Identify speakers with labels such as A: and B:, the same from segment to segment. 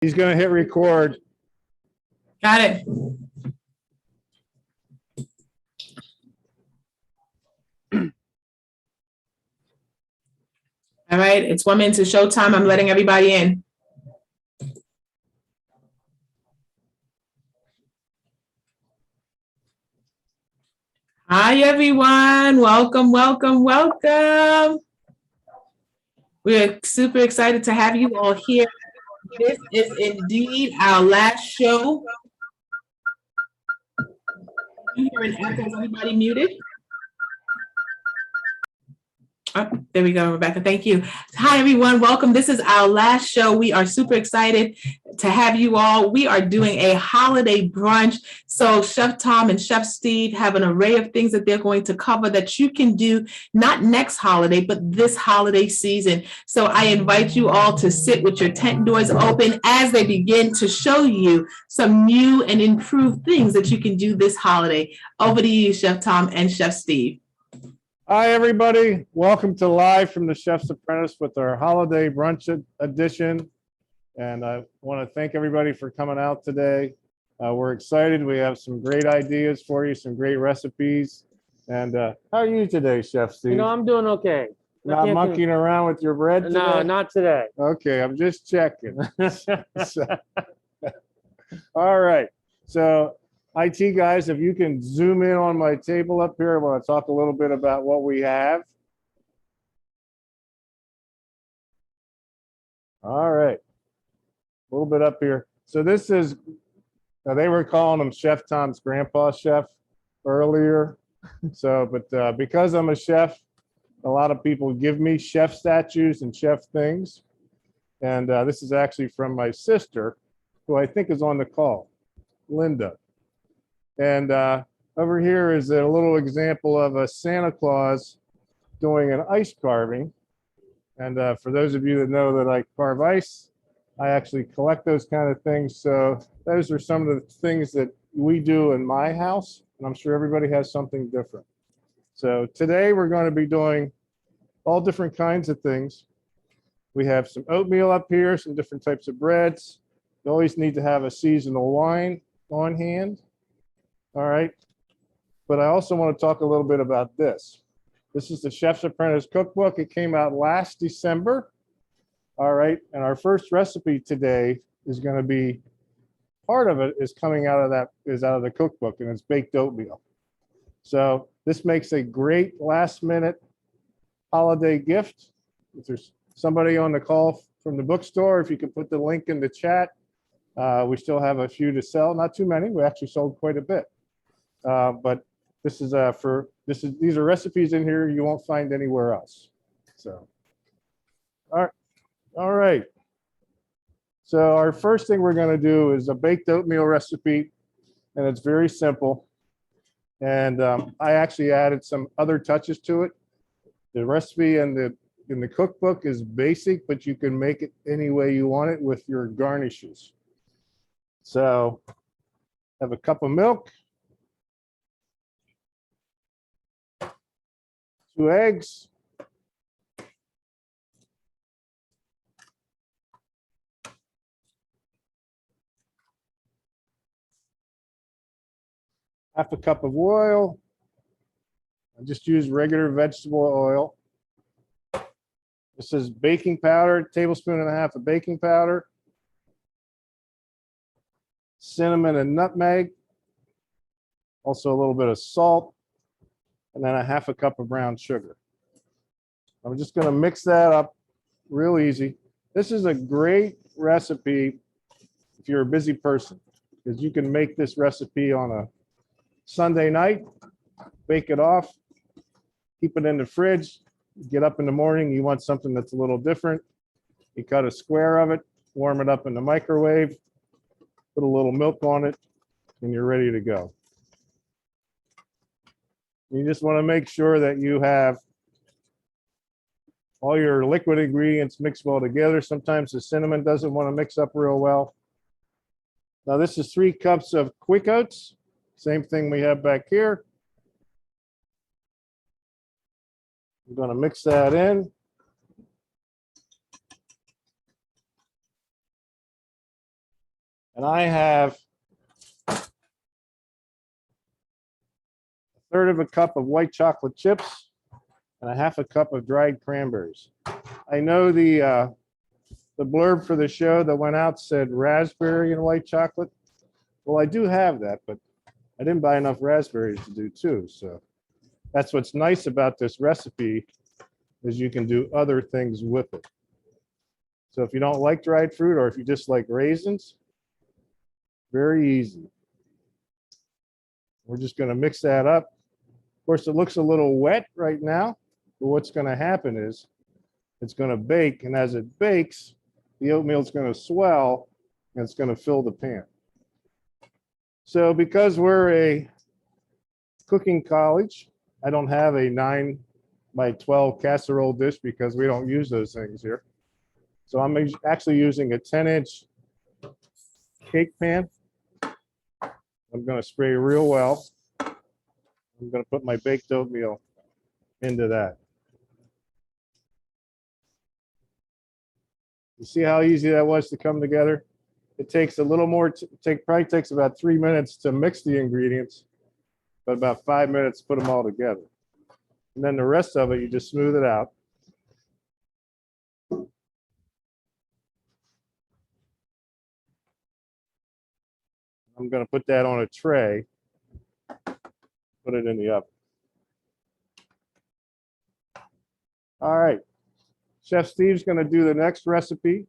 A: He's going to hit record.
B: Got it. All right, it's 1 minute to showtime. I'm letting everybody in. Hi, everyone. Welcome, welcome, welcome. We're super excited to have you all here. This is indeed our last show. You hear an echo? Is everybody muted? Oh, there we go, Rebecca. Thank you. Hi, everyone. Welcome. This is our last show. We are super excited to have you all. We are doing a holiday brunch. So Chef Tom and Chef Steve have an array of things that they're going to cover that you can do not next holiday, but this holiday season. So I invite you all to sit with your tent doors open as they begin to show you some new and improved things that you can do this holiday. Over to you, Chef Tom and Chef Steve.
A: Hi, everybody. Welcome to Live from the Chef's Apprentice with our holiday brunch edition. And I want to thank everybody for coming out today. We're excited. We have some great ideas for you, some great recipes. And how are you today, Chef Steve?
C: You know, I'm doing okay.
A: Not monkeying around with your bread today?
C: No, not today.
A: Okay, I'm just checking. All right. So, IT guys, if you can zoom in on my table up here, I want to talk a little bit about what we have. All right, a little bit up here. So this is, they were calling him Chef Tom's grandpa chef earlier. So, but because I'm a chef, a lot of people give me chef statues and chef things. And this is actually from my sister, who I think is on the call, Linda. And over here is a little example of a Santa Claus doing an ice carving. And for those of you that know that I carve ice, I actually collect those kind of things. So those are some of the things that we do in my house. And I'm sure everybody has something different. So today we're going to be doing all different kinds of things. We have some oatmeal up here, some different types of breads. You always need to have a seasonal wine on hand. All right. But I also want to talk a little bit about this. This is the Chef's Apprentice Cookbook. It came out last December. All right. And our first recipe today is going to be, part of it is coming out of the cookbook, and it's baked oatmeal. So this makes a great last minute holiday gift. If there's somebody on the call from the bookstore, if you could put the link in the chat. We still have a few to sell, not too many. We actually sold quite a bit. But this is these are recipes in here you won't find anywhere else. So, all right. So our first thing we're going to do is a baked oatmeal recipe, and it's very simple. And I actually added some other touches to it. The recipe in the cookbook is basic, but you can make it any way you want it with your garnishes. So, have a cup of milk. 2 eggs, half a cup of oil. I just use regular vegetable oil. This is baking powder, 1.5 tablespoons of baking powder, cinnamon and nutmeg, also a little bit of salt, and then a 1/2 cup of brown sugar. I'm just going to mix that up real easy. This is a great recipe if you're a busy person, because you can make this recipe on a Sunday night, bake it off, keep it in the fridge, get up in the morning, you want something that's a little different. You cut a square of it, warm it up in the microwave, put a little milk on it, and you're ready to go. You just want to make sure that you have all your liquid ingredients mixed well together. Sometimes the cinnamon doesn't want to mix up real well. Now this is 3 cups of quick oats. Same thing we have back here. I'm going to mix that in. And I have a third of a cup of white chocolate chips and a half a cup of dried cranberries. I know the blurb for the show that went out said raspberry and white chocolate. Well, I do have that, but I didn't buy enough raspberries to do two. So that's what's nice about this recipe is you can do other things with it. So if you don't like dried fruit or if you just like raisins, very easy. We're just going to mix that up. Of course, it looks a little wet right now, but what's going to happen is it's going to bake, and as it bakes, the oatmeal is going to swell and it's going to fill the pan. So because we're a cooking college, I don't have a 9 by 12 casserole dish because we don't use those things here. So I'm actually using a 10-inch cake pan. I'm going to spray real well. I'm going to put my baked oatmeal into that. You see how easy that was to come together? It takes a little more, probably takes about 3 minutes to mix the ingredients, but about 5 minutes to put them all together. And then the rest of it, you just smooth it out. I'm going to put that on a tray, put it in the oven. All right, Chef Steve's going to do the next recipe.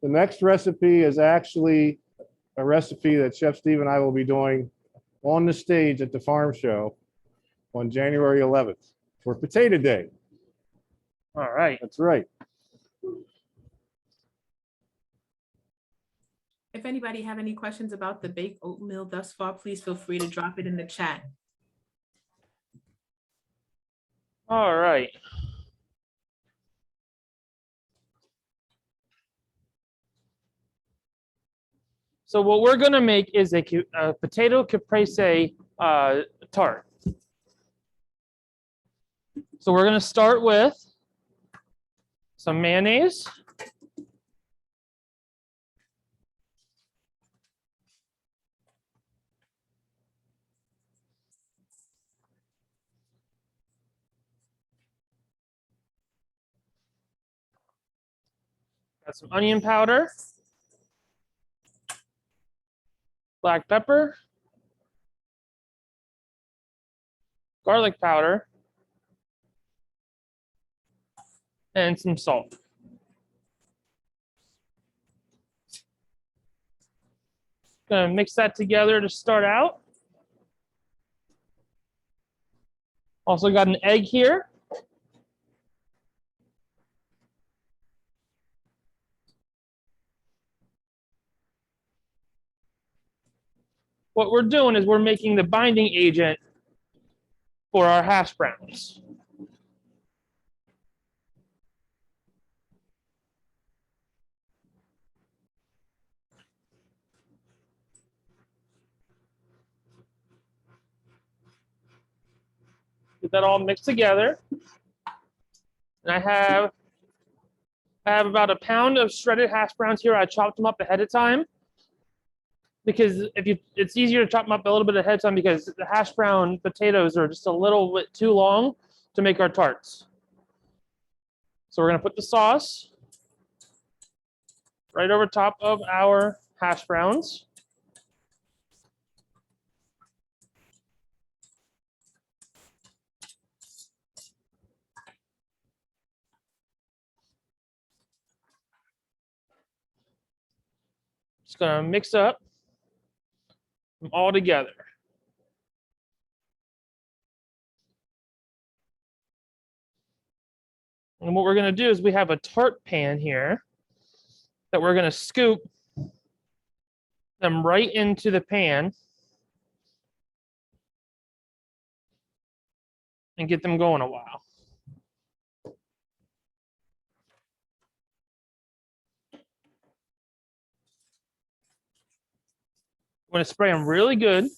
A: The next recipe is actually a recipe that Chef Steve and I will be doing on the stage at the farm show on January 11th for Potato Day.
C: All right.
A: That's right.
B: If anybody have any questions about the baked oatmeal thus far, please feel free to drop it in the chat.
C: All right. So what we're going to make is a potato caprese tart. So we're going to start with some mayonnaise. Got some onion powder. Black pepper. Garlic powder. And some salt. Gonna mix that together to start out. Also got an egg here. What we're doing is we're making the binding agent for our hash browns. Get that all mixed together. And I have about a pound of shredded hash browns here. I chopped them up ahead of time because it's easier to chop them up a little bit ahead of time because the hash brown potatoes are just a little bit too long to make our tarts. So we're gonna put the sauce right over top of our hash browns. Just gonna mix up them all together. And what we're gonna do is we have a tart pan here that we're gonna scoop them right into the pan and get them going a while. I'm gonna spray them really good.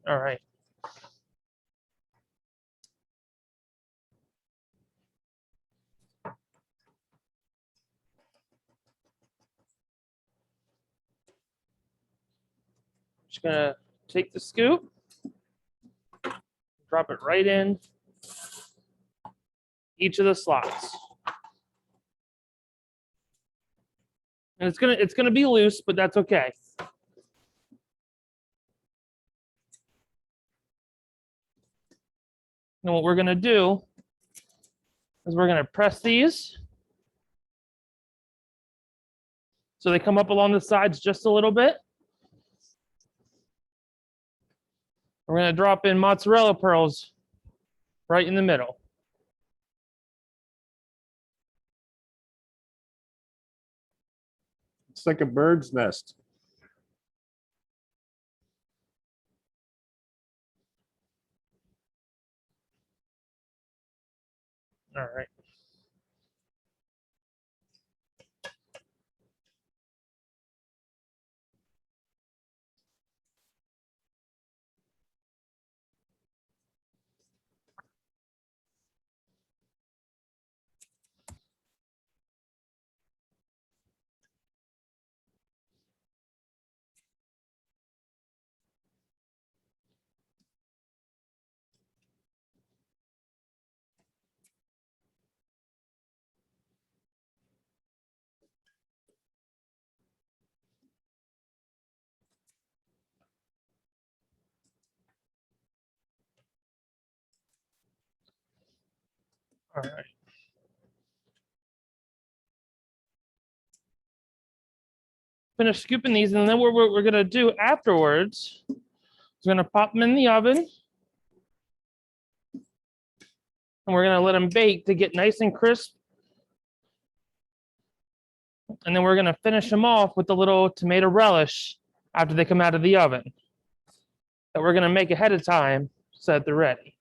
C: All right. Just gonna take the scoop, drop it right in each of the slots. And it's gonna be loose, but that's okay. And what we're gonna do is we're gonna press these so they come up along the sides just a little bit. We're gonna drop in mozzarella pearls right in the middle.
A: It's like a bird's nest.
C: All right. All right. Finish scooping these, and then what we're gonna do afterwards is we're gonna pop them in the oven, and we're gonna let them bake to get nice and crisp. And then we're gonna finish them off with a little tomato relish after they come out of the oven that we're gonna make ahead of time so that they're ready.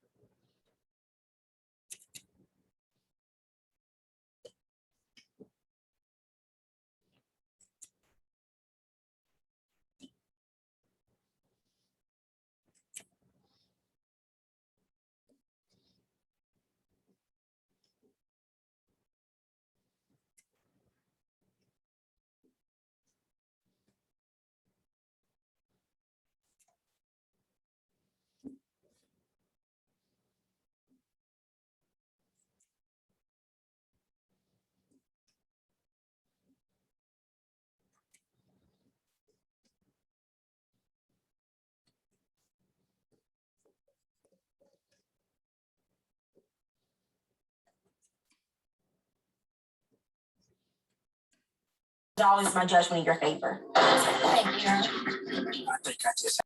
D: Always my judgment in your favor. Thank you. I think I just.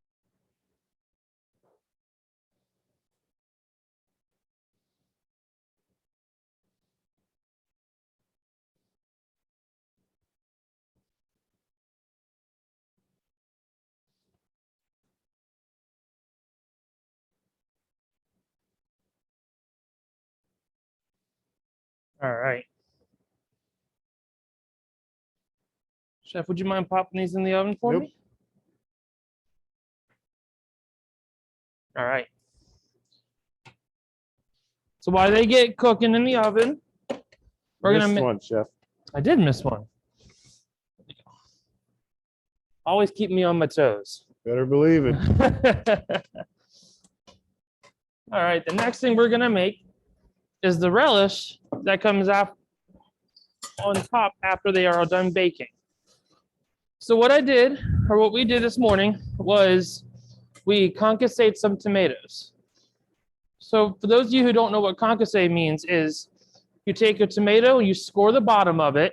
C: All right. Chef, would you mind popping these in the oven for
A: Nope.
C: me? All right. So while they get cooking in the oven, we're gonna
A: Missed
C: make.
A: one, chef.
C: I did miss one. Always keep me on my toes.
A: Better believe it.
C: All right, the next thing we're gonna make is the relish that comes out on top after they are done baking. So what I did, or what we did this morning, was we concassate some tomatoes. So for those of you who don't know what concassate means, is you take a tomato, you score the bottom of it,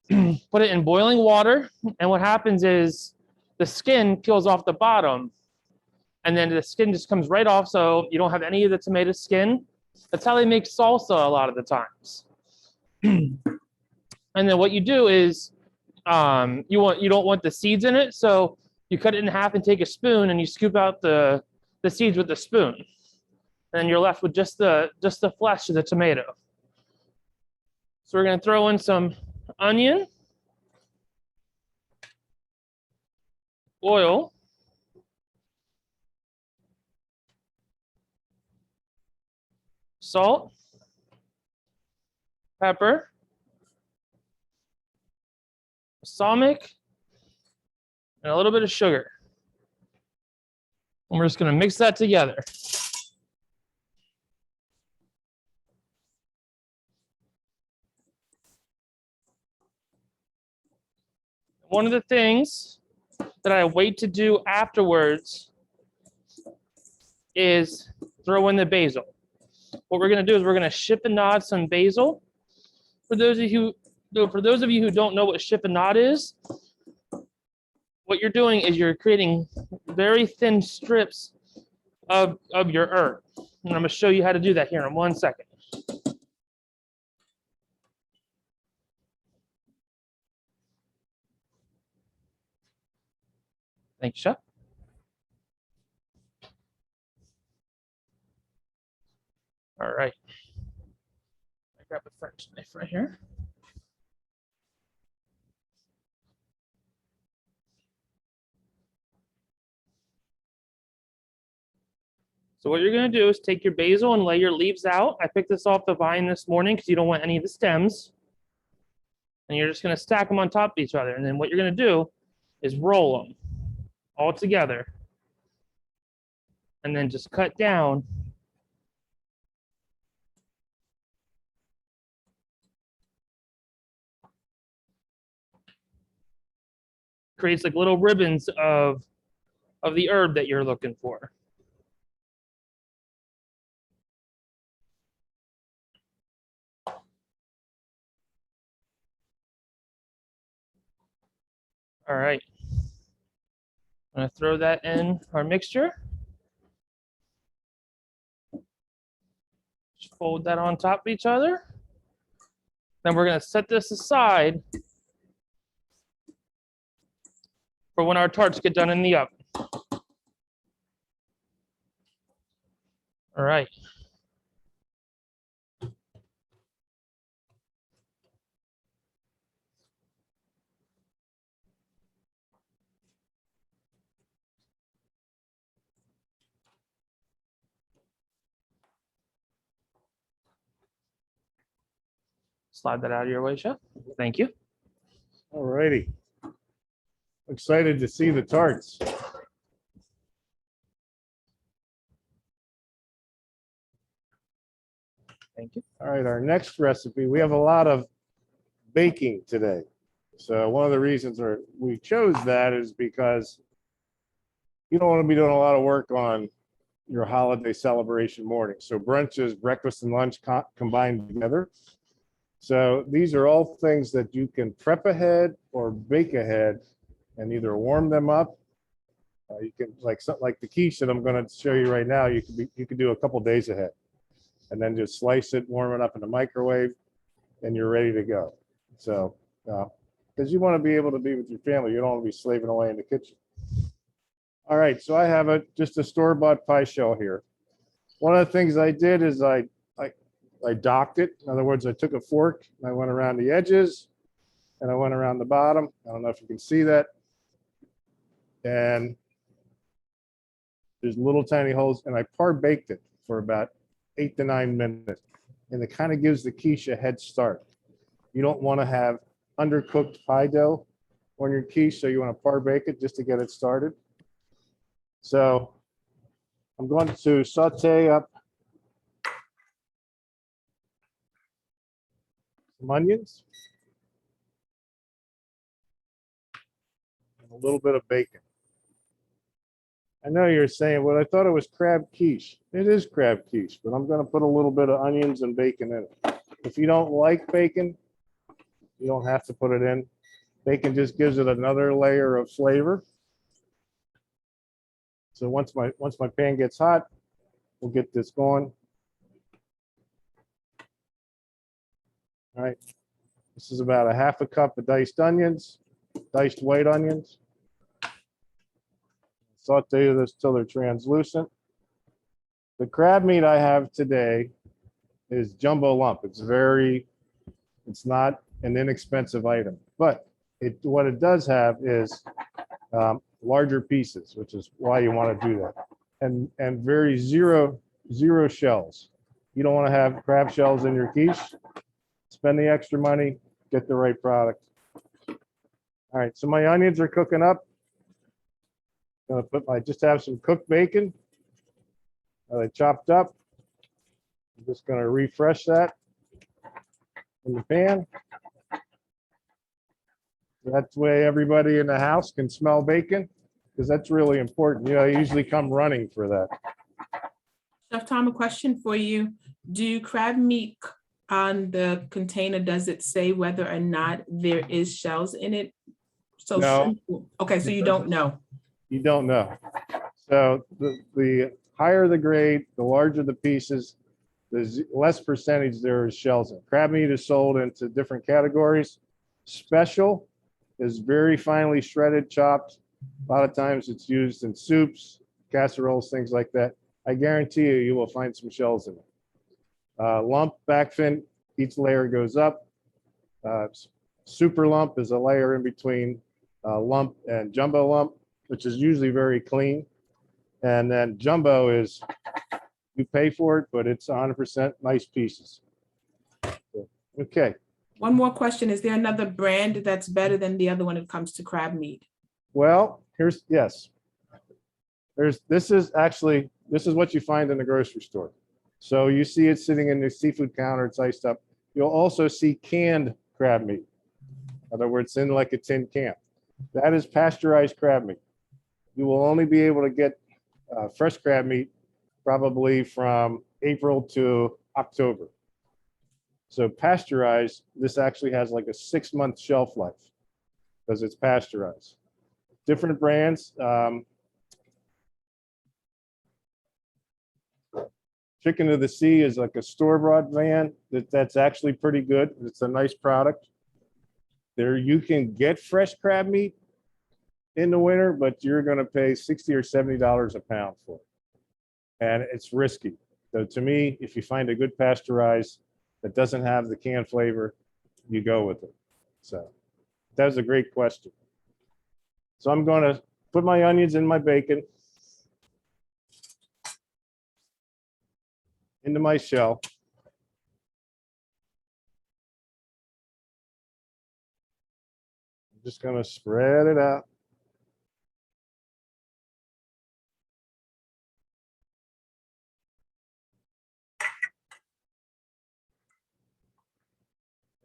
C: put it in boiling water, and what happens is the skin peels off the bottom, and then the skin just comes right off, so you don't have any of the tomato skin. That's how they make salsa a lot of the times. And then what you do is you don't want the seeds in it, so you cut it in half and take a spoon and you scoop out the seeds with the spoon. And you're left with just the flesh of the tomato. So we're going to throw in some onion, oil, salt, pepper, balsamic, and a little bit of sugar. And we're just going to mix that together. One of the things that I wait to do afterwards is throw in the basil. What we're going to do is we're going to chiffonade some basil. For those of you who don't know what chiffonade is, what you're doing is you're creating very thin strips of your herb. And I'm going to show you how to do that here in 1 second. Thank you, Chef. All right. I grab a French knife right here. So what you're going to do is take your basil and lay your leaves out. I picked this off the vine this morning because you don't want any of the stems. And you're just going to stack them on top of each other. And then what you're going to do is roll them all together. And then just cut down. Creates like little ribbons of the herb that you're looking for. All right. I'm going to throw that in our mixture. Just fold that on top of each other. Then we're going to set this aside for when our tarts get done in the oven. All right. Slide that out of your way, Chef. Thank you.
A: All righty. Excited to see the tarts.
C: Thank you.
A: All right, our next recipe, we have a lot of baking today. So one of the reasons we chose that is because you don't want to be doing a lot of work on your holiday celebration morning. So brunch is breakfast and lunch combined together. So these are all things that you can prep ahead or bake ahead and either warm them up. You can something like the quiche that I'm going to show you right now. You could do a couple days ahead, and then just slice it, warm it up in the microwave, and you're ready to go. So, because you want to be able to be with your family, you don't want to be slaving away in the kitchen. All right, so I have just a store-bought pie shell here. One of the things I did is I docked it. In other words, I took a fork and I went around the edges and I went around the bottom. I don't know if you can see that. And there's little tiny holes, and I par-baked it for about 8 to 9 minutes. And it kind of gives the quiche a head start. You don't want to have undercooked pie dough on your quiche, so you want to par-bake it just to get it started. So I'm going to saute up some onions and a little bit of bacon. I know you're saying, well, I thought it was crab quiche. It is crab quiche, but I'm going to put a little bit of onions and bacon in it. If you don't like bacon, you don't have to put it in. Bacon just gives it another layer of flavor. So once my pan gets hot, we'll get this going. All right. This is about a half a cup of diced onions, diced white onions. Saute this till they're translucent. The crab meat I have today is jumbo lump. It's not an inexpensive item, but what it does have is larger pieces, which is why you want to do that. And very zero shells. You don't want to have crab shells in your quiche. Spend the extra money, get the right product. All right, so my onions are cooking up. Gonna put my, just have some cooked bacon that I chopped up. I'm just gonna refresh that in the pan. That way everybody in the house can smell bacon, because that's really important. You know, I usually come running for that.
B: Chef Tom, a question for you. Do crab meat on the container, does it say whether or not there is shells in it? So,
A: No.
B: okay, so you don't know.
A: You don't know. So the higher the grade, the larger the pieces, there's less percentage there is shells in. Crab meat is sold into different categories. Special is very finely shredded, chopped. A lot of times it's used in soups, casseroles, things like that. I guarantee you, you will find some shells in it. Lump, back fin, each layer goes up. Super lump is a layer in between lump and jumbo lump, which is usually very clean. And then jumbo is, you pay for it, but it's 100% nice pieces. Okay.
B: One more question. Is there another brand that's better than the other when it comes to crab meat?
A: Well, yes. This is what you find in the grocery store. So you see it sitting in the seafood counter, it's iced up. You'll also see canned crab meat. In other words, in like a tin can. That is pasteurized crab meat. You will only be able to get fresh crab meat probably from April to October. So pasteurized, this actually has like a 6-month shelf life because it's pasteurized. Different brands. Chicken of the Sea is like a store-bought brand that's actually pretty good. It's a nice product. There you can get fresh crab meat in the winter, but you're going to pay $60 or $70 a pound for it. And it's risky. So to me, if you find a good pasteurized that doesn't have the canned flavor, you go with it. So that was a great question. So I'm going to put my onions in my bacon, into my shell. I'm just going to spread it out.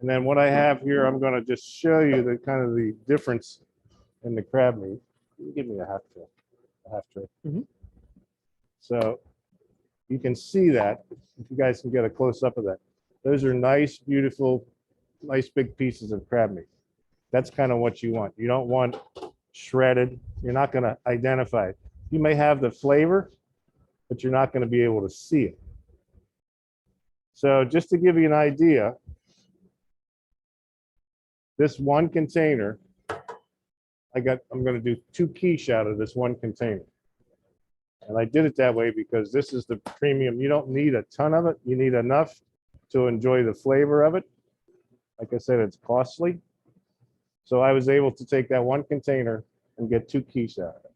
A: And then what I have here, I'm going to just show you the kind of the difference in the crab meat. Give me a half tray. So you can see that, if you guys can get a close up of that. Those are nice, beautiful, nice big pieces of crab meat. That's kind of what you want. You don't want shredded. You're not going to identify it. You may have the flavor, but you're not going to be able to see it. So just to give you an idea, this one container, I'm going to do 2 quiche out of this one container. And I did it that way because this is the premium. You don't need a ton of it. You need enough to enjoy the flavor of it. Like I said, it's costly. So I was able to take that one container and get 2 quiche out of it.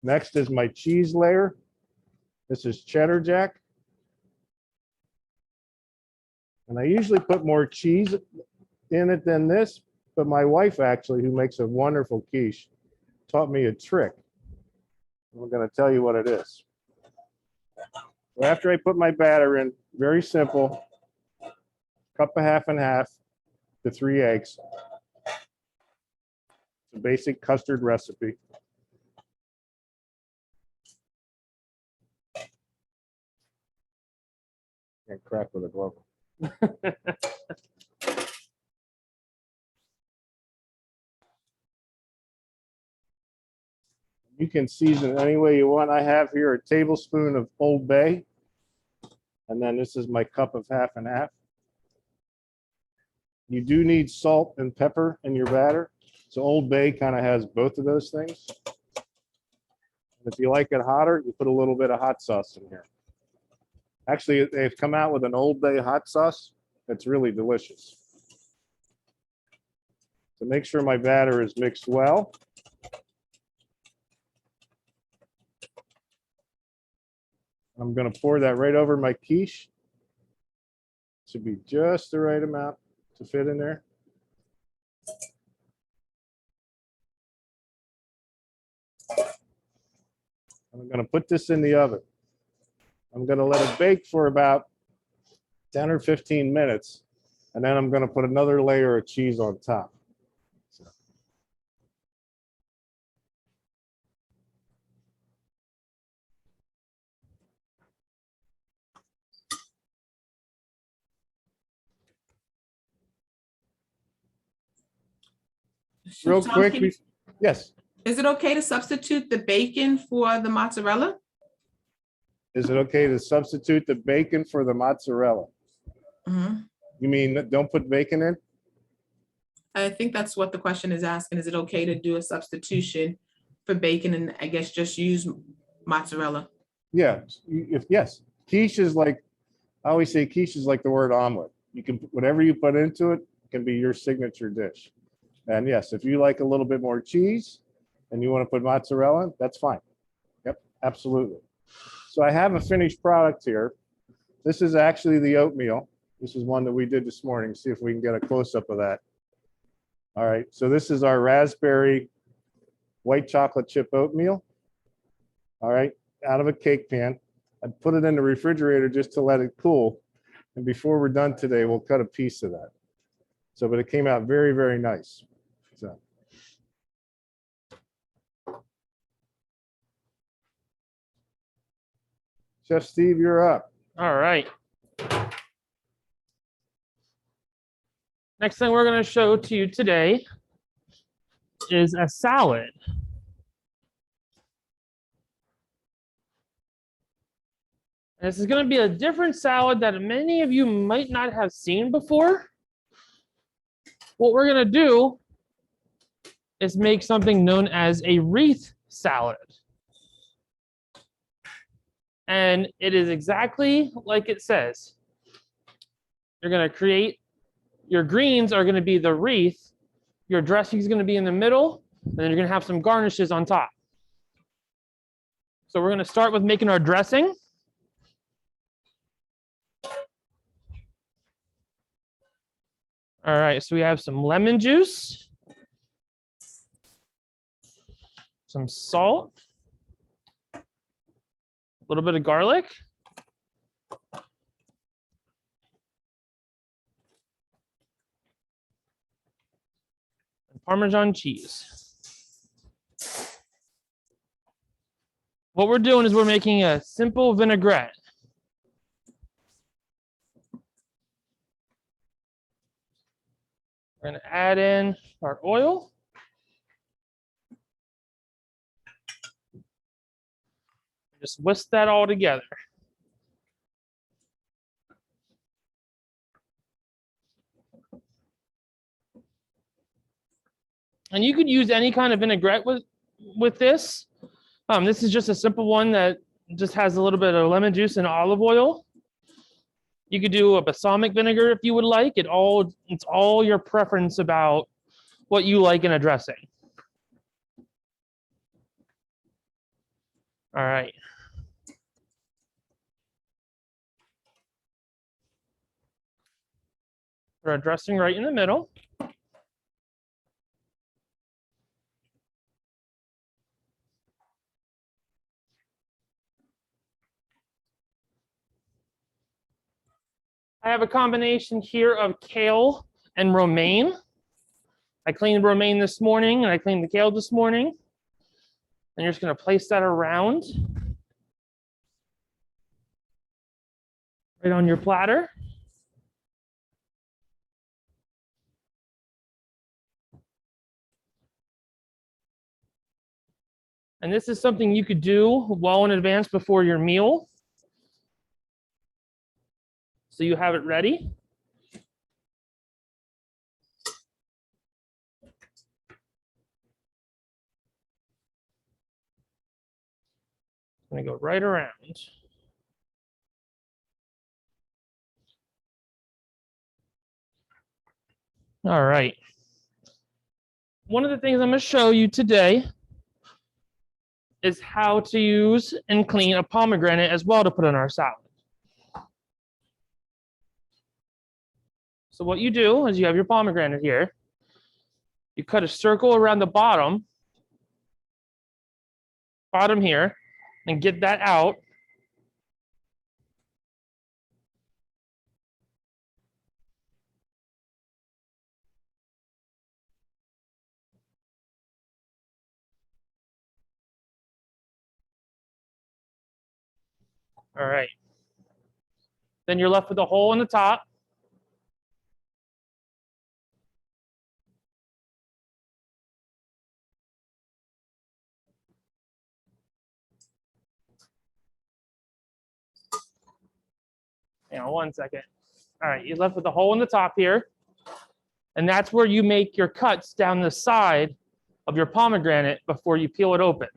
A: Next is my cheese layer. This is cheddar jack. And I usually put more cheese in it than this, but my wife actually, who makes a wonderful quiche, taught me a trick. I'm going to tell you what it is. So after I put my batter in, very simple, cup of half and half to 3 eggs. It's a basic custard recipe. Can't crack with a glove. You can season any way you want. I have here a tablespoon of Old Bay. And then this is my cup of half and half. You do need salt and pepper in your batter. So Old Bay kind of has both of those things. And if you like it hotter, you put a little bit of hot sauce in here. Actually, they've come out with an Old Bay hot sauce that's really delicious. So make sure my batter is mixed well. I'm going to pour that right over my quiche. Should be just the right amount to fit in there. I'm going to put this in the oven. I'm going to let it bake for about 10 or 15 minutes, and then I'm going to put another layer of cheese on top. Real
B: Tom,
A: quick,
B: can-
A: yes.
B: Is it okay to substitute the bacon for the mozzarella?
A: Is it okay to substitute the bacon for the mozzarella?
B: Mhm.
A: You mean don't put bacon in?
B: I think that's what the question is asking. Is it okay to do a substitution for bacon and I guess just use mozzarella?
A: Yeah, if yes. Quiche is like, I always say quiche is like the word omelet. You can, whatever you put into it can be your signature dish. And yes, if you like a little bit more cheese and you want to put mozzarella, that's fine. Yep, absolutely. So I have a finished product here. This is actually the oatmeal. This is one that we did this morning. See if we can get a close-up of that. All right, so this is our raspberry white chocolate chip oatmeal. All right, out of a cake pan. I put it in the refrigerator just to let it cool. And before we're done today, we'll cut a piece of that. So, but it came out very, very nice. So. Chef Steve, you're up.
C: All right. Next thing we're going to show to you today is a salad. And this is going to be a different salad that many of you might not have seen before. What we're going to do is make something known as a wreath salad. And it is exactly like it says. You're going to create, your greens are going to be the wreath, your dressing is going to be in the middle, and then you're going to have some garnishes on top. So we're going to start with making our dressing. All right, so we have some lemon juice, some salt, a little bit of garlic, and Parmesan cheese. What we're doing is we're making a simple vinaigrette. We're going to add in our oil. Just whisk that all together. And you could use any kind of vinaigrette with this. This is just a simple one that just has a little bit of lemon juice and olive oil. You could do a balsamic vinegar if you would like. It's all your preference about what you like in a dressing. All right. Put our dressing right in the middle. I have a combination here of kale and romaine. I cleaned romaine this morning and I cleaned the kale this morning. And you're just going to place that around right on your platter. And this is something you could do well in advance before your meal, so you have it ready. I'm going to go right around. All right. One of the things I'm going to show you today is how to use and clean a pomegranate as well to put in our salad. So what you do is you have your pomegranate here. You cut a circle around the bottom here, and get that out. All right. Then you're left with a hole in the top. Hang on 1 second. All right, you're left with a hole in the top here. And that's where you make your cuts down the side of your pomegranate before you peel it open.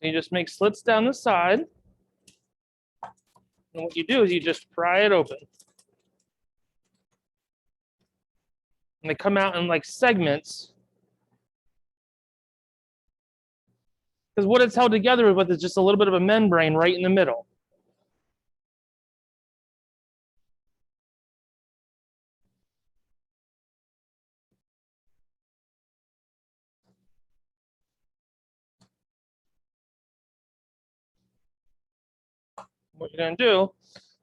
C: So you just make slits down the side. And what you do is you just pry it open. And they come out in like segments. Because what it's held together with is just a little bit of a membrane right in the middle. What you're going to do,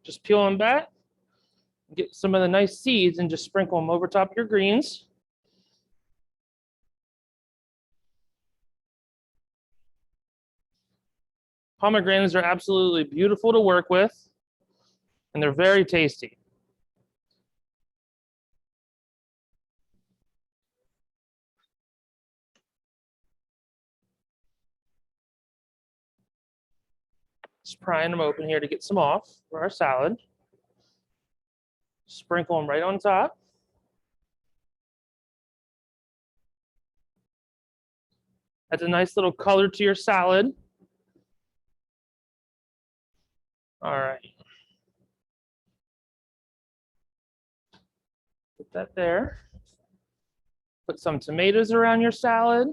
C: just peel them back, get some of the nice seeds and just sprinkle them over top of your greens. Pomegranates are absolutely beautiful to work with, and they're very tasty. Just prying them open here to get some off for our salad. Sprinkle them right on top. That's a nice little color to your salad. All right. Put that there. Put some tomatoes around your salad.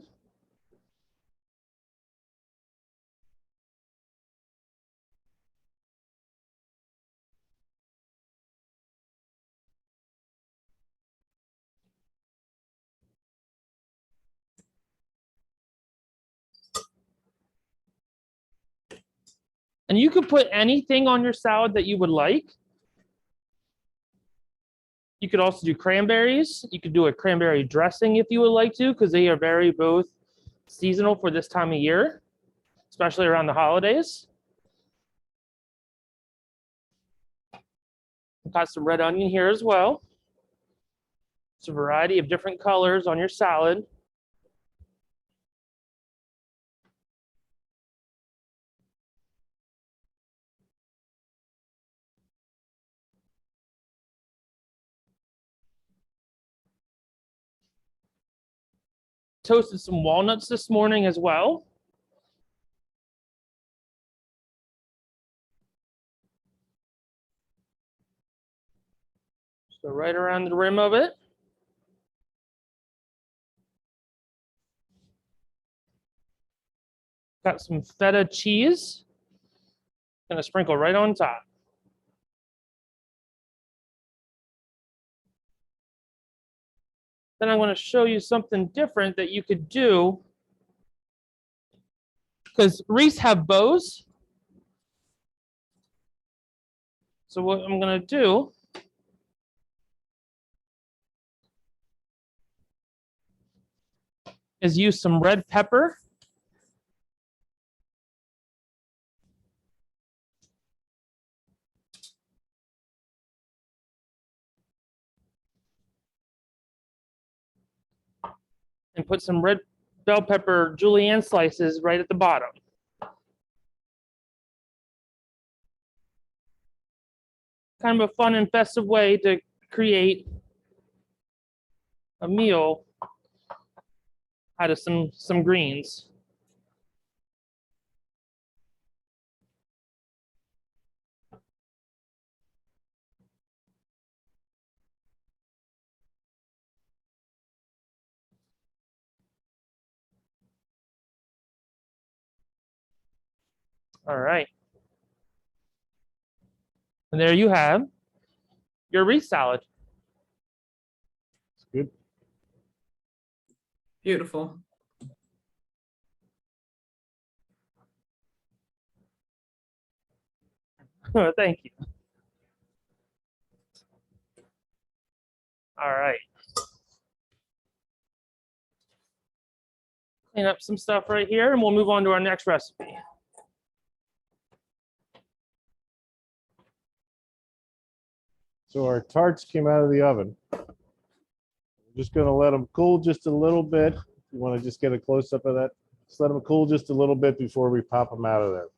C: And you could put anything on your salad that you would like. You could also do cranberries. You could do a cranberry dressing if you would like to, because they are very both seasonal for this time of year, especially around the holidays. Got some red onion here as well. It's a variety of different colors on your salad. Toasted some walnuts this morning as well. So right around the rim of it. Got some feta cheese. Gonna sprinkle right on top. Then I'm going to show you something different that you could do, because wreaths have bows. So what I'm going to do is use some red pepper. And put some red bell pepper julienne slices right at the bottom. Kind of a fun and festive way to create a meal out of some greens. All right. And there you have your Wreath Salad.
A: It's good.
B: Beautiful.
C: Thank you. All right. Clean up some stuff right here and we'll move on to our next recipe.
A: So our tarts came out of the oven. We're just going to let them cool just a little bit. You want to just get a close up of that. Just let them cool just a little bit before we pop them out of there.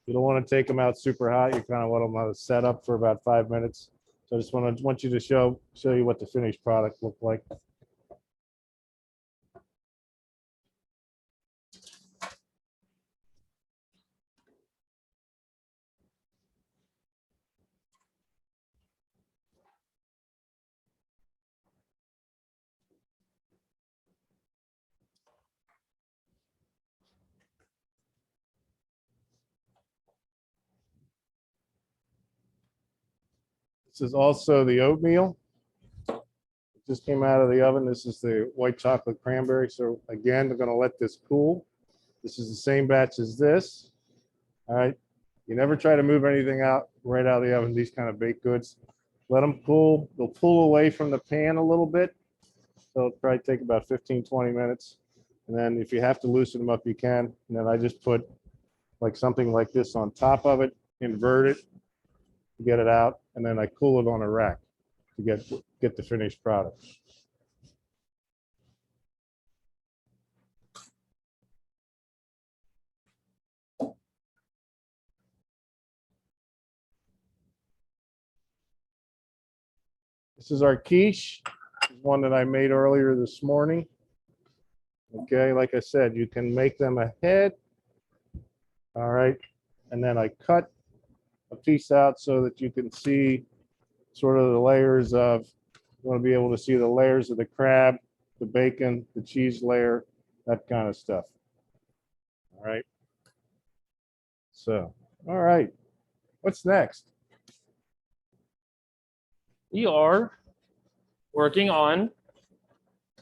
A: You don't want to take them out super hot. You kind of want them to set up for about 5 minutes. So I just want you to show you what the finished product looked like. This is also the oatmeal. It just came out of the oven. This is the white chocolate cranberry. So again, we're going to let this cool. This is the same batch as this. All right. You never try to move anything out right out of the oven, these kind of baked goods. Let them cool. They'll pull away from the pan a little bit. So it'll probably take about 15, 20 minutes. And then if you have to loosen them up, you can. And then I just put like something like this on top of it, invert it to get it out. And then I cool it on a rack to get the finished product. This is our quiche, one that I made earlier this morning. Okay, like I said, you can make them ahead. All right, and then I cut a piece out so that you can see sort of the layers of, you want to be able to see the layers of the crab, the bacon, the cheese layer, that kind of stuff. All right. So, all right, what's next?
C: We are working on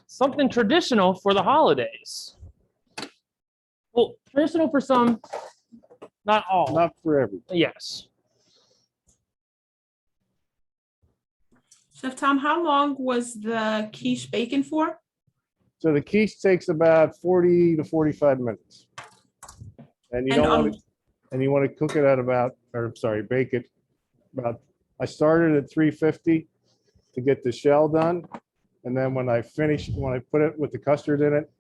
C: something traditional for the holidays. Well, traditional for some, not all.
A: Not for everyone.
C: Yes.
B: Chef Tom, how long was the quiche baking for?
A: So the quiche takes about 40 to 45 minutes. And you
B: And,
A: don't want to, and you want to cook it at about, or sorry, bake it about, I started at 350 to get the shell done. And then when I put it with the custard in it,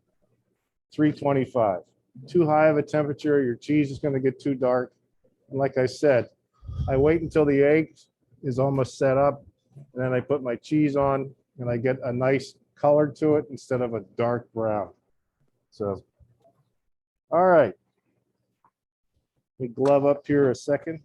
A: 325. Too high of a temperature, your cheese is going to get too dark. And like I said, I wait until the egg is almost set up, and then I put my cheese on, and I get a nice color to it instead of a dark brown. So, all right. Let me glove up here a second.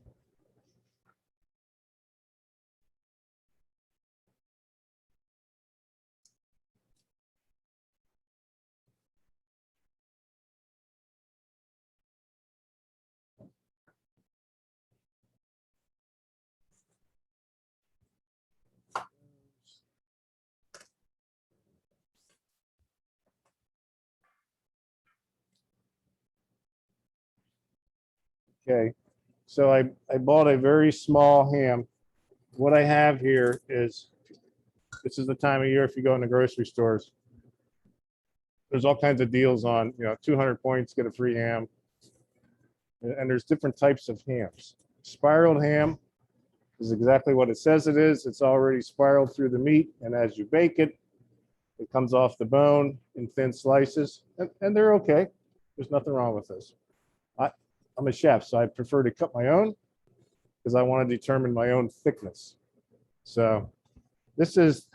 A: Okay, so I bought a very small ham. What I have here is, this is the time of year if you go in the grocery stores, there's all kinds of deals on, 200 points, get a free ham. And there's different types of hams. Spiraled ham is exactly what it says it is. It's already spiraled through the meat, and as you bake it, it comes off the bone in thin slices, and they're okay. There's nothing wrong with this. I'm a chef, so I prefer to cut my own because I want to determine my own thickness. So this is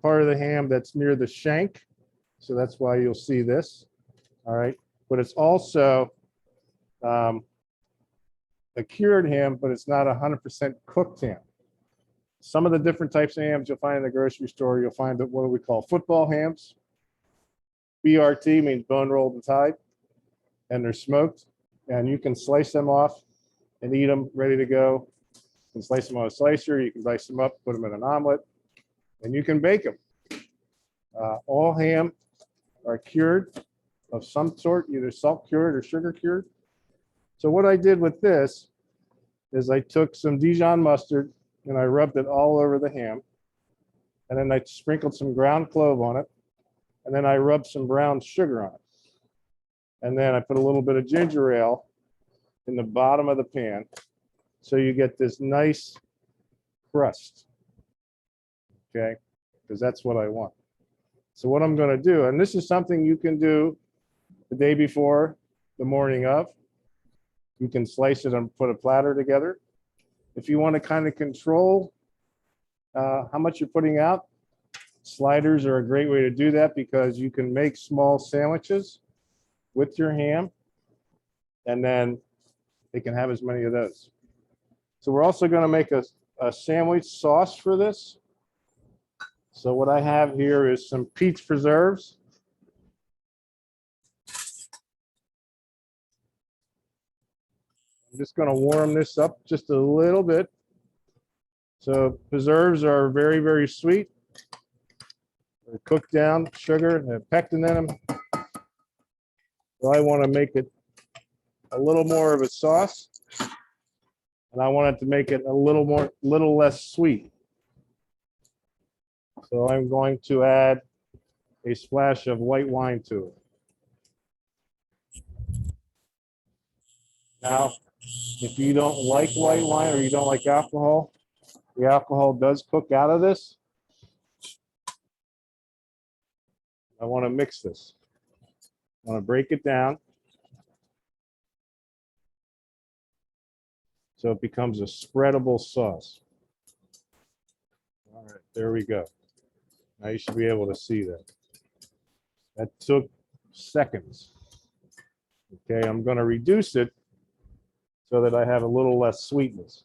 A: part of the ham that's near the shank. So that's why you'll see this. All right. But it's also a cured ham, but it's not 100% cooked ham. Some of the different types of hams you'll find in the grocery store, you'll find that what we call football hams. BRT means bone rolled and tied, and they're smoked. and you can slice them off and eat them ready to go. You can slice them on a slicer, you can dice them up, put them in an omelet, and you can bake them. All ham are cured of some sort, either salt cured or sugar cured. So what I did with this is I took some Dijon mustard and I rubbed it all over the ham. And then I sprinkled some ground clove on it. And then I rubbed some brown sugar on it. And then I put a little bit of ginger ale in the bottom of the pan. So you get this nice crust. Okay, because that's what I want. So what I'm going to do, and this is something you can do the day before, the morning of. You can slice it and put a platter together. If you want to kind of control how much you're putting out, sliders are a great way to do that because you can make small sandwiches with your ham, and then they can have as many of those. So we're also going to make a sandwich sauce for this. So what I have here is some peach preserves. I'm just going to warm this up just a little bit. So preserves are very, very sweet. They're cooked down sugar and have pectin in them. So I want to make it a little more of a sauce, and I want it to make it a little less sweet. So I'm going to add a splash of white wine to it. Now, if you don't like white wine or you don't like alcohol, the alcohol does cook out of this. I want to mix this. I want to break it down so it becomes a spreadable sauce. All right, there we go. Now you should be able to see that. That took seconds. Okay, I'm going to reduce it so that I have a little less sweetness.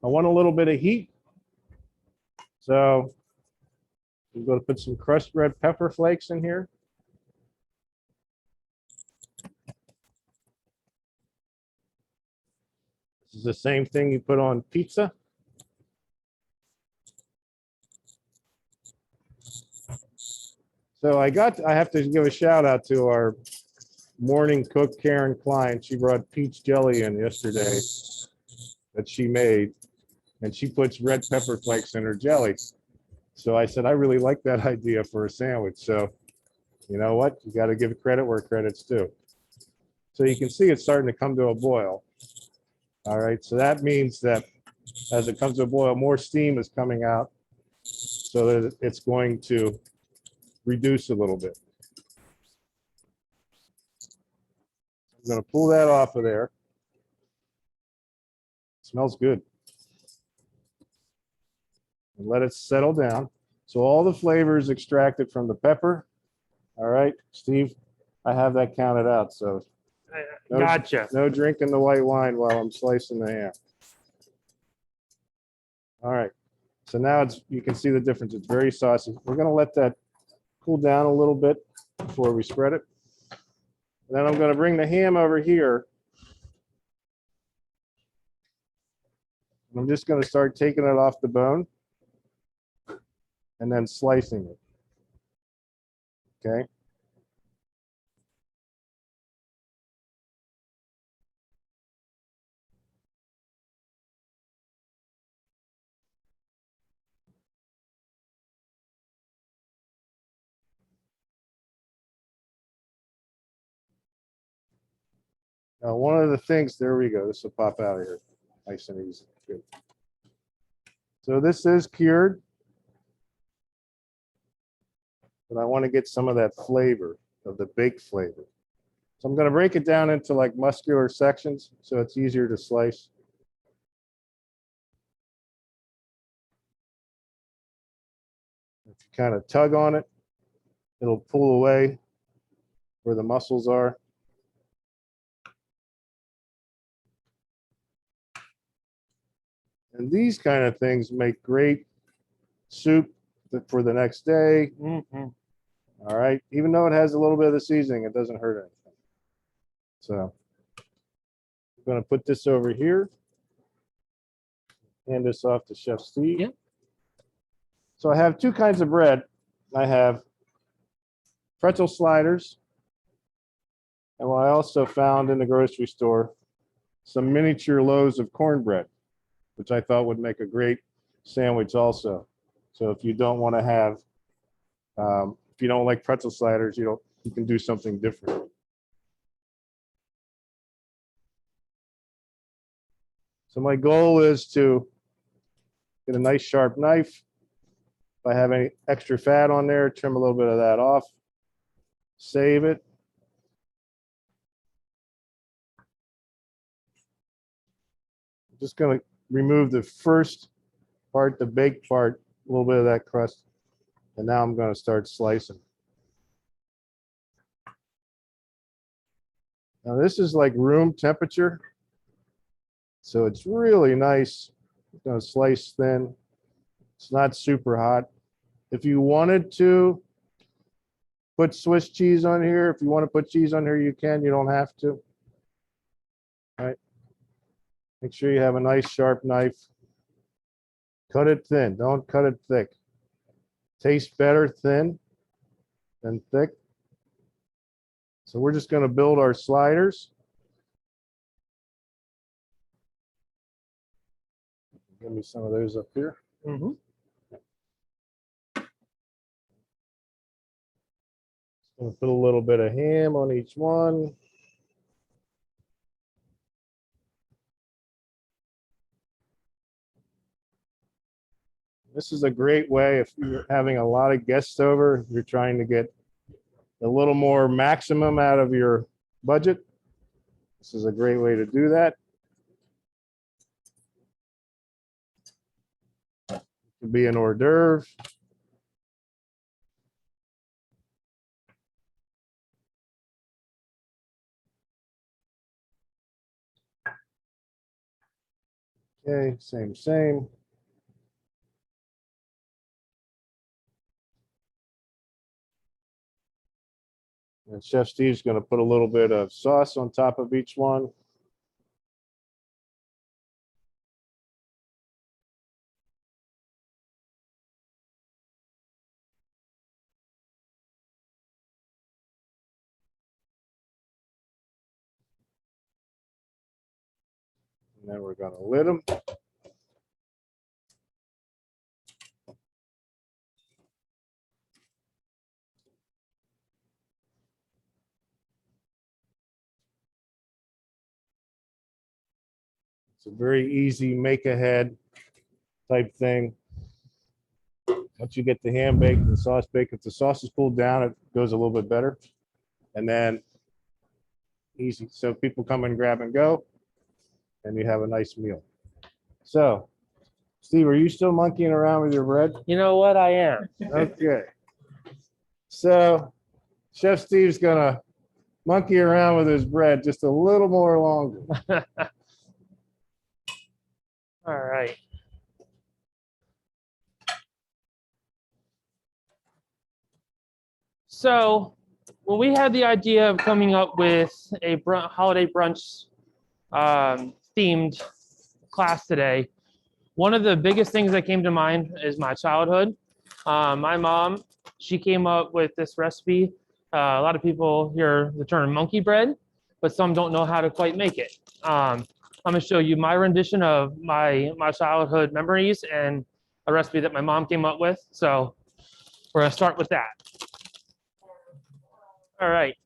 A: I want a little bit of heat. So I'm going to put some crushed red pepper flakes in here. This is the same thing you put on pizza. So I have to give a shout out to our morning cook, Karen Klein. She brought peach jelly in yesterday that she made, and she puts red pepper flakes in her jelly. So I said, I really like that idea for a sandwich. So you know what? You got to give credit where credit's due. So you can see it's starting to come to a boil. All right, so that means that as it comes to a boil, more steam is coming out so that it's going to reduce a little bit. I'm going to pull that off of there. It smells good. And let it settle down. So all the flavor is extracted from the pepper. All right, Steve, I have that counted out. So
C: Gotcha.
A: no drinking the white wine while I'm slicing the ham. All right, so now you can see the difference. It's very saucy. We're going to let that cool down a little bit before we spread it. And then I'm going to bring the ham over here. I'm just going to start taking it off the bone and then slicing it. Okay. Now, one of the things, there we go. This will pop out of here. Nice and easy. Good. So this is cured, but I want to get some of that flavor of the baked flavor. So I'm going to break it down into like muscular sections so it's easier to slice. If you kind of tug on it, it'll pull away where the muscles are. And these kind of things make great soup for the next day.
C: Mm-hmm.
A: All right. Even though it has a little bit of the seasoning, it doesn't hurt anything. So going to put this over here. Hand this off to Chef Steve.
C: Yep.
A: So I have two kinds of bread. I have pretzel sliders. And what I also found in the grocery store, some miniature loaves of cornbread, which I thought would make a great sandwich also. So if you don't want to have, if you don't like pretzel sliders, you can do something different. So my goal is to get a nice sharp knife. If I have any extra fat on there, trim a little bit of that off, save it. I'm just going to remove the first part, the baked part, a little bit of that crust. And now I'm going to start slicing. Now this is like room temperature. So it's really nice. I'm going to slice thin. It's not super hot. If you wanted to put Swiss cheese on here, if you want to put cheese on here, you can. You don't have to. All right. Make sure you have a nice sharp knife. Cut it thin. Don't cut it thick. Tastes better thin than thick. So we're just going to build our sliders. Give me some of those up here.
C: Mm-hmm.
A: Gonna put a little bit of ham on each one. This is a great way if you're having a lot of guests over, you're trying to get a little more maximum out of your budget. This is a great way to do that. It could be an hors d'oeuvre. Okay, same. And Chef Steve's going to put a little bit of sauce on top of each one. And then we're going to lid them. It's a very easy make ahead type thing. Once you get the ham baked and the sauce baked, if the sauce is pulled down, it goes a little bit better. And then easy. So people come and grab and go, and you have a nice meal. So, Steve, are you still monkeying around with your bread?
C: You know what? I am.
A: Okay. So, Chef Steve's gonna monkey around with his bread just a little more longer.
C: All right. So when we had the idea of coming up with a holiday brunch themed class today, one of the biggest things that came to mind is my childhood. My mom, she came up with this recipe. A lot of people hear the term monkey bread, but some don't know how to quite make it. I'm going to show you my rendition of my childhood memories and a recipe that my mom came up with. So we're going to start with that. All right.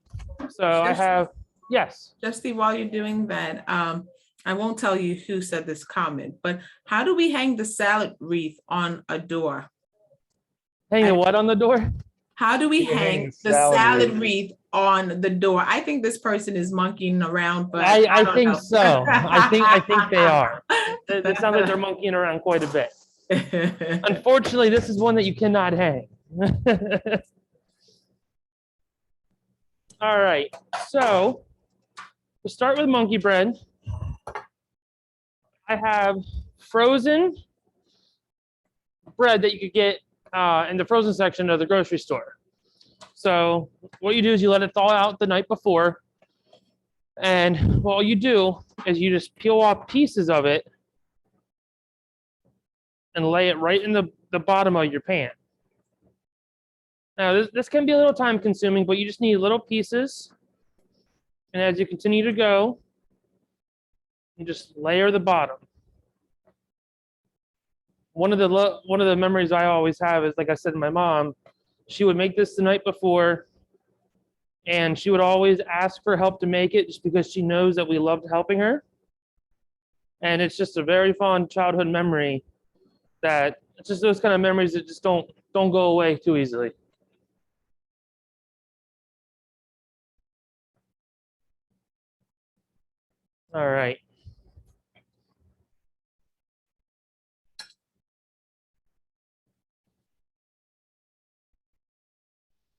C: So I have, yes.
B: Chef Steve, while you're doing that, I won't tell you who said this comment, but how do we hang the salad wreath on a door?
C: Hang the what on the door?
B: How do we
A: You hang
B: hang
A: the
B: the
A: salad
B: salad
A: wreath.
B: wreath on the door? I think this person is monkeying around, but
C: I
B: don't
C: think
B: know.
C: so. I think they are. It sounds like they're monkeying around quite a bit. Unfortunately, this is one that you cannot hang. All right, so to start with monkey bread, I have frozen bread that you could get in the frozen section of the grocery store. So what you do is you let it thaw out the night before, And what you do is you just peel off pieces of it and lay it right in the bottom of your pan. Now, this can be a little time consuming, but you just need little pieces. And as you continue to go, you just layer the bottom. One of the memories I always have is, like I said, my mom, she would make this the night before, and she would always ask for help to make it just because she knows that we loved helping her. And it's just a very fond childhood memory that it's just those kind of memories that just don't go away too easily. All right.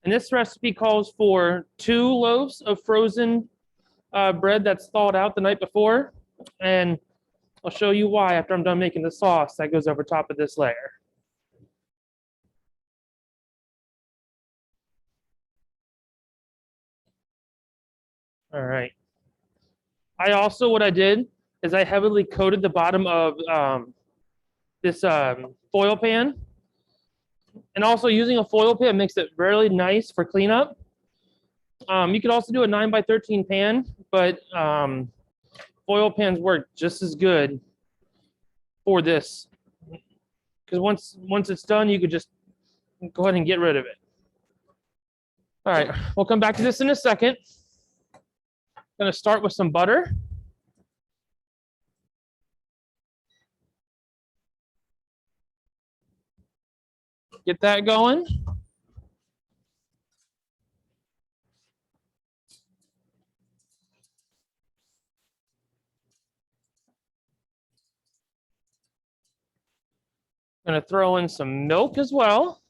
C: And this recipe calls for 2 loaves of frozen bread that's thawed out the night before. And I'll show you why after I'm done making the sauce that goes over top of this layer. All right. What I did is I heavily coated the bottom of this foil pan. And also using a foil pan makes it really nice for cleanup. You could also do a 9x13 pan, but foil pans work just as good for this. Because once it's done, you could just go ahead and get rid of it. All right, we'll come back to this in a second. I'm gonna start with some butter. Get that going. I'm gonna throw in some milk as well.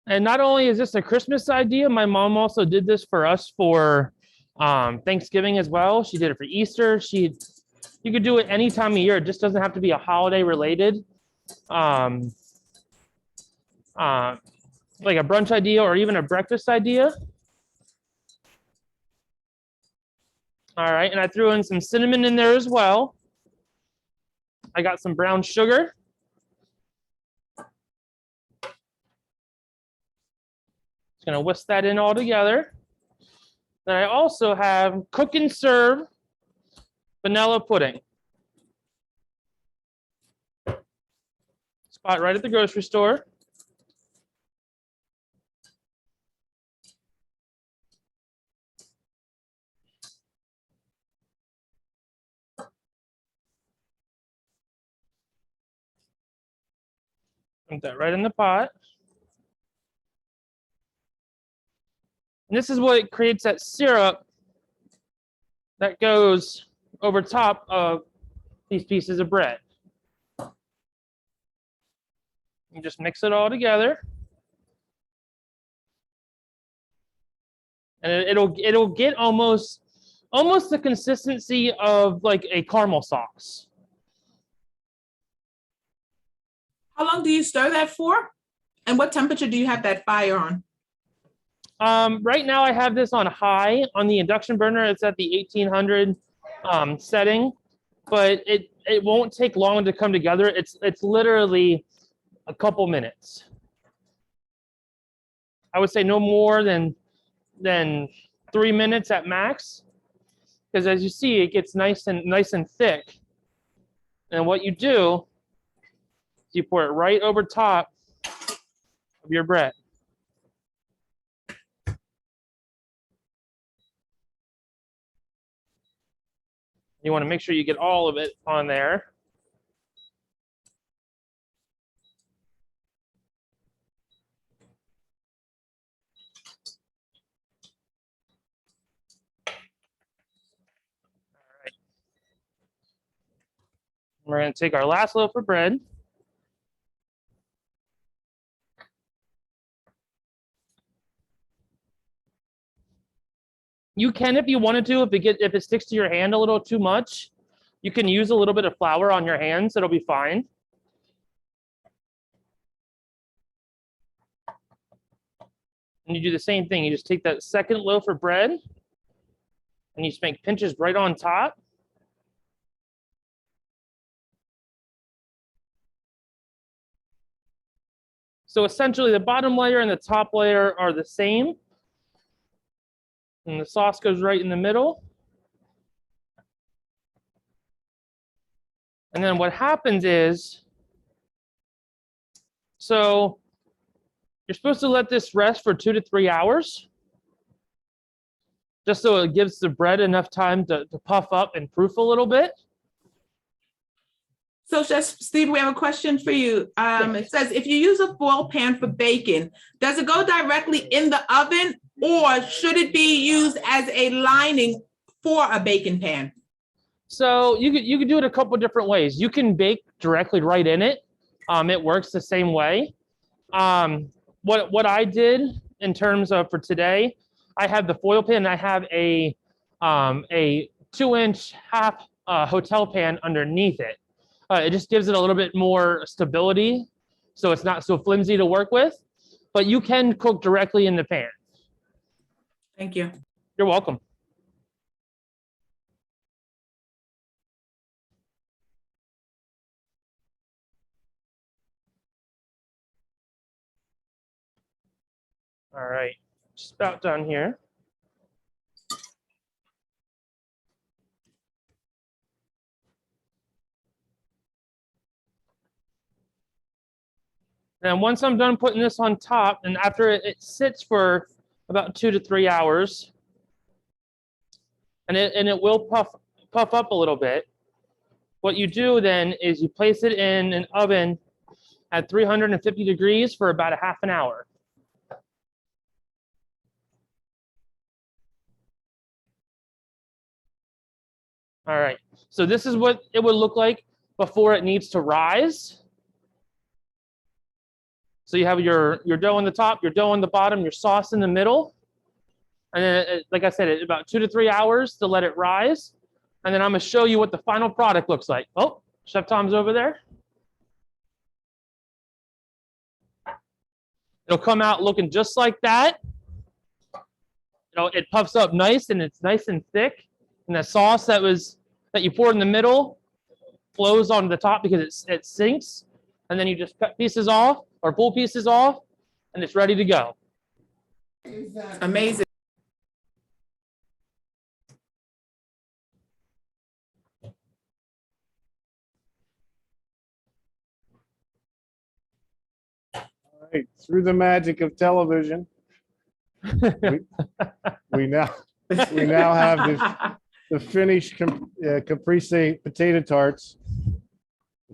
C: And not only is this a Christmas idea, my mom also did this for us for Thanksgiving as well. She did it for Easter. You could do it any time of year. It just doesn't have to be a holiday related. Like a brunch idea or even a breakfast idea. All right, and I threw in some cinnamon in there as well. I got some brown sugar. Just gonna whisk that in all together. Then I also have cook and serve vanilla pudding. Spot right at the grocery store. Put that right in the pot. And this is what creates that syrup that goes over top of these pieces of bread. You just mix it all together. And it'll get almost the consistency of like a caramel sauce.
B: How long do you stir that for? And what temperature do you have that fire on?
C: Right now I have this on high on the induction burner. It's at the 1800 setting, but it won't take long to come together. It's literally a couple minutes. I would say no more than 3 minutes at max, because as you see, it gets nice and thick. And what you do is you pour it right over top of your bread. You want to make sure you get all of it on there. All right. We're going to take our last loaf of bread. You can, if you wanted to, if it sticks to your hand a little too much, you can use a little bit of flour on your hands. It'll be fine. And you do the same thing. You just take that second loaf of bread and you just make pinches right on top. So essentially the bottom layer and the top layer are the same. And the sauce goes right in the middle. And then what happens is, so you're supposed to let this rest for 2 to 3 hours, just so it gives the bread enough time to puff up and proof a little bit.
B: So Chef Steve, we have a question for you. It says, if you use a foil pan for bacon, does it go directly in the oven or should it be used as a lining for a bacon pan?
C: So you could do it a couple different ways. You can bake directly right in it. It works the same way. What I did in terms of for today, I have the foil pan. I have a 2-inch half hotel pan underneath it. It just gives it a little bit more stability, so it's not so flimsy to work with. But you can cook directly in the pan.
B: Thank you.
C: You're welcome. All right, just about done here. And once I'm done putting this on top, and after it sits for about 2 to 3 hours, and it will puff up a little bit, what you do then is you place it in an oven at 350 degrees for about a half an hour. All right, so this is what it would look like before it needs to rise. So you have your dough on the top, your dough on the bottom, your sauce in the middle. And then, like I said, about 2 to 3 hours to let it rise. And then I'm gonna show you what the final product looks like. Oh, Chef Tom's over there. It'll come out looking just like that. It puffs up nice and it's nice and thick. And the sauce that you poured in the middle flows onto the top because it sinks. And then you just cut pieces off or pull pieces off, and it's ready to go.
B: Amazing.
A: All right, through the magic of television, we now have the finished Caprese Potato Tarts.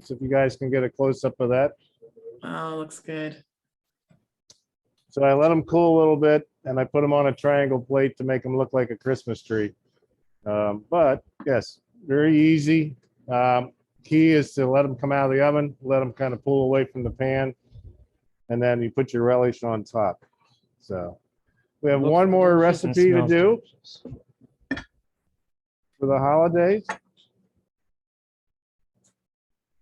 A: So if you guys can get a close up of that.
B: Oh, looks good.
A: So I let them cool a little bit, and I put them on a triangle plate to make them look like a Christmas tree. But yes, very easy. Key is to let them come out of the oven, let them kind of pull away from the pan, and then you put your relish on top. So we have one more recipe to do for the holidays.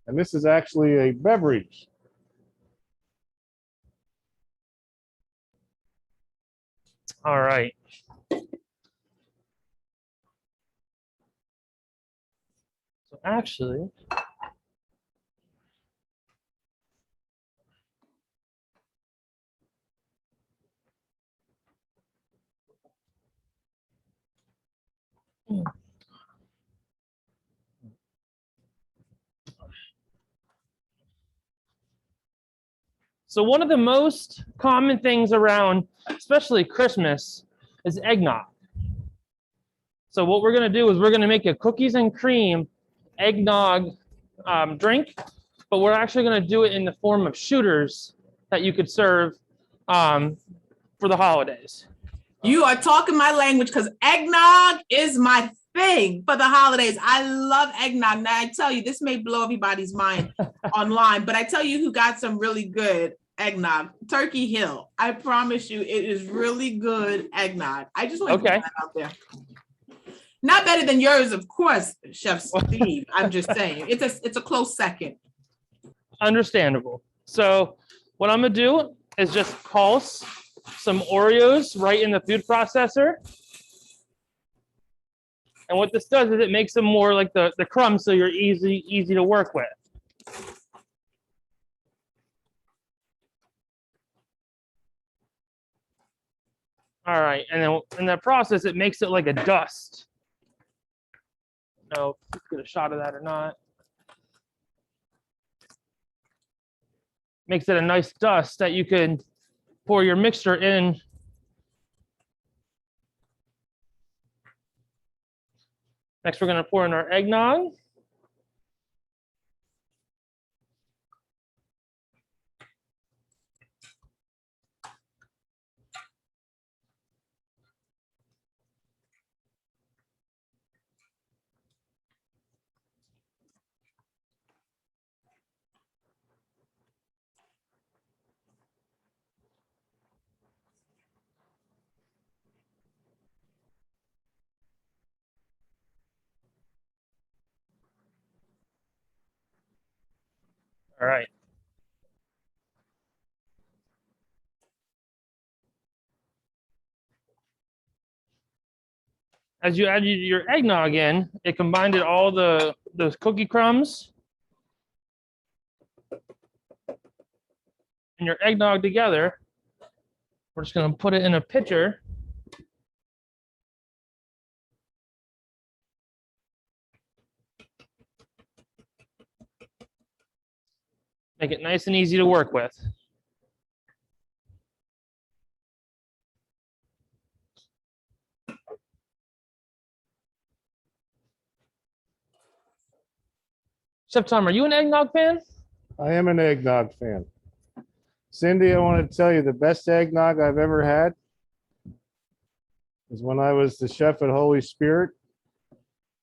A: And this is actually a beverage.
C: All right. So actually, so one of the most common things around, especially Christmas, is eggnog. So what we're gonna do is we're gonna make a cookies and cream eggnog drink, but we're actually gonna do it in the form of shooters that you could serve for the holidays.
B: You are talking my language because eggnog is my thing for the holidays. I love eggnog. Now I tell you, this may blow everybody's mind online, but I tell you who got some really good eggnog. Turkey Hill. I promise you, it is really good eggnog. I just want to put that out there. Not better than yours, of course, Chef Steve. I'm just saying, it's a close second.
C: Understandable. So what I'm gonna do is just pulse some Oreos right in the food processor. And what this does is it makes them more like the crumbs, so you're easy to work with. All right, and then in that process, it makes it like a dust. No, let's get a shot of that or not. Makes it a nice dust that you can pour your mixture in. Next, we're going to pour in our eggnog. All right. As you add your eggnog in, it combined all those cookie crumbs and your eggnog together. We're just going to put it in a pitcher. Make it nice and easy to work with. Chef Tom, are you an eggnog fan?
A: I am an eggnog fan. Cindy, I want to tell you the best eggnog I've ever had is when I was the chef at Holy Spirit.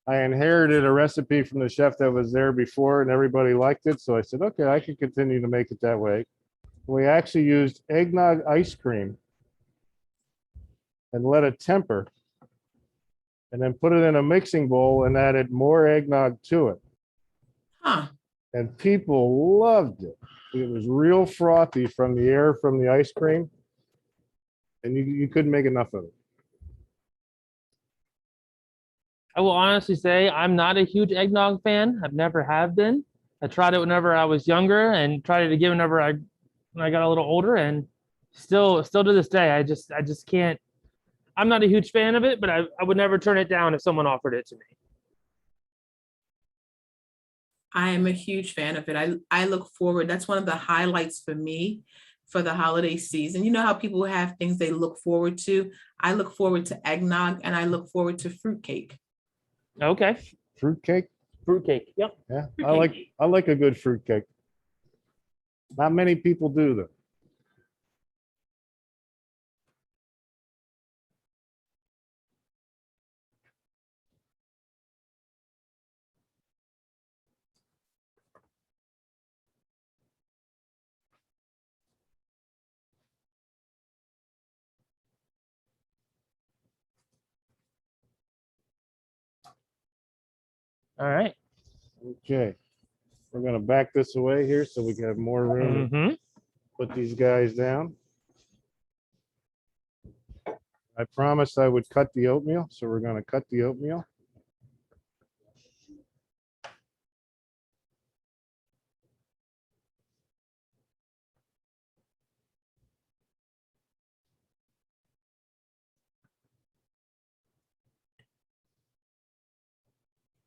A: I inherited a recipe from the chef that was there before and everybody liked it. So I said, okay, I can continue to make it that way. We actually used eggnog ice cream and let it temper and then put it in a mixing bowl and added more eggnog to it.
B: Huh.
A: And people loved it. It was real frothy from the air from the ice cream. And you couldn't make enough of it.
C: I will honestly say I'm not a huge eggnog fan. I've never have been. I tried it whenever I was younger and tried it again whenever when I got a little older, and still to this day, I just can't. I'm not a huge fan of it, but I would never turn it down if someone offered it to me.
B: I am a huge fan of it. I look forward. That's one of the highlights for me for the holiday season. You know how people have things they look forward to? I look forward to eggnog and I look forward to fruitcake.
C: Okay.
A: Fruitcake?
C: Fruitcake. Yep.
A: Yeah,
B: Fruitcake.
A: I like a good fruitcake. Not many people do though.
C: All right.
A: Okay. We're gonna back this away here so we can have more room to
C: Mm-hmm.
A: put these guys down. I promised I would cut the oatmeal, so we're gonna cut the oatmeal.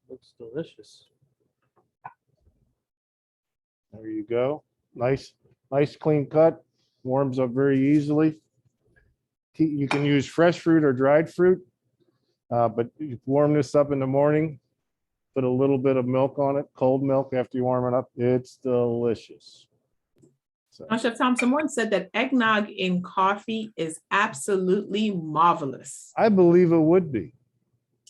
C: Looks delicious.
A: There you go. Nice clean cut. Warms up very easily. You can use fresh fruit or dried fruit, but you warm this up in the morning. Put a little bit of milk on it, cold milk after you warm it up. It's delicious. So,
B: Chef Tom, someone said that eggnog in coffee is absolutely marvelous.
A: I believe it would be.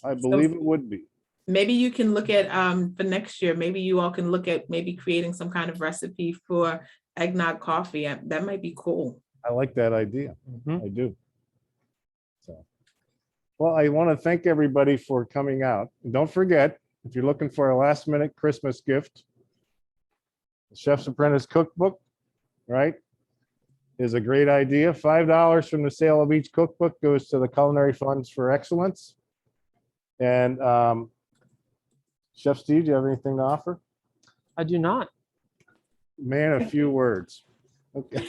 A: I believe it would be.
B: Maybe you can look at for next year, maybe you all can look at maybe creating some kind of recipe for eggnog coffee. That might be cool.
A: I like that idea.
C: Mm-hmm.
A: I do. So, well, I want to thank everybody for coming out. And don't forget, if you're looking for a last minute Christmas gift, the Chef's Apprentice Cookbook, right? is a great idea. $5 from the sale of each cookbook goes to the Culinary Funds for Excellence. And Chef Steve, do you have anything to offer?
C: I do not.
A: Man, a few words. Okay.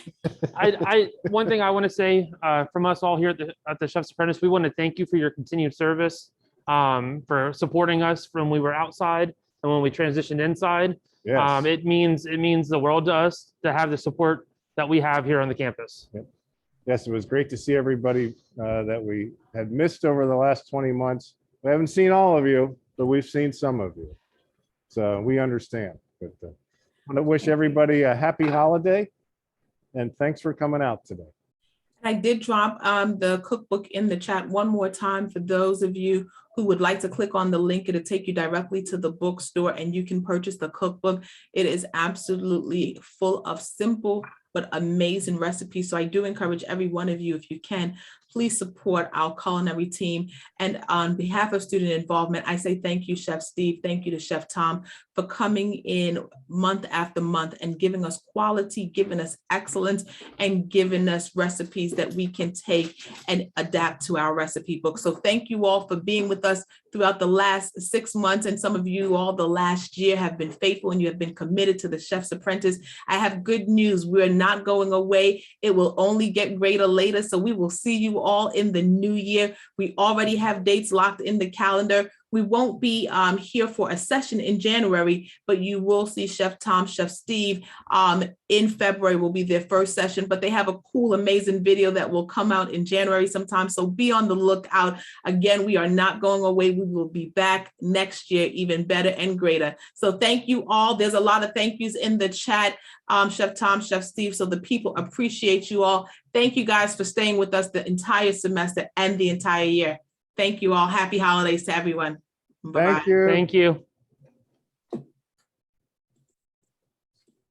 C: One thing I want to say from us all here at the Chef's Apprentice, we want to thank you for your continued service, for supporting us when we were outside and when we transitioned inside.
A: Yes.
C: It means the world to us to have the support that we have here on the campus.
A: Yes, it was great to see everybody that we had missed over the last 20 months. We haven't seen all of you, but we've seen some of you. So we understand. But I want to wish everybody a happy holiday, and thanks for coming out today.
B: I did drop the cookbook in the chat one more time for those of you who would like to click on the link. It'll take you directly to the bookstore and you can purchase the cookbook. It is absolutely full of simple but amazing recipes. So I do encourage every one of you, if you can, please support our culinary team. And on behalf of student involvement, I say thank you, Chef Steve. Thank you to Chef Tom for coming in month after month and giving us quality, giving us excellence, and giving us recipes that we can take and adapt to our recipe book. So thank you all for being with us throughout the last 6 months. And some of you all the last year have been faithful and you have been committed to the Chef's Apprentice. I have good news. We're not going away. It will only get greater later. So we will see you all in the new year. We already have dates locked in the calendar. We won't be here for a session in January, but you will see Chef Tom, Chef Steve in February will be their first session, but they have a cool, amazing video that will come out in January sometime. So be on the lookout. Again, we are not going away. We will be back next year, even better and greater. So thank you all. There's a lot of thank yous in the chat, Chef Tom, Chef Steve. So the people appreciate you all. Thank you guys for staying with us the entire semester and the entire year. Thank you all. Happy holidays to everyone. Bye-bye.
A: Thank you.
C: Thank you.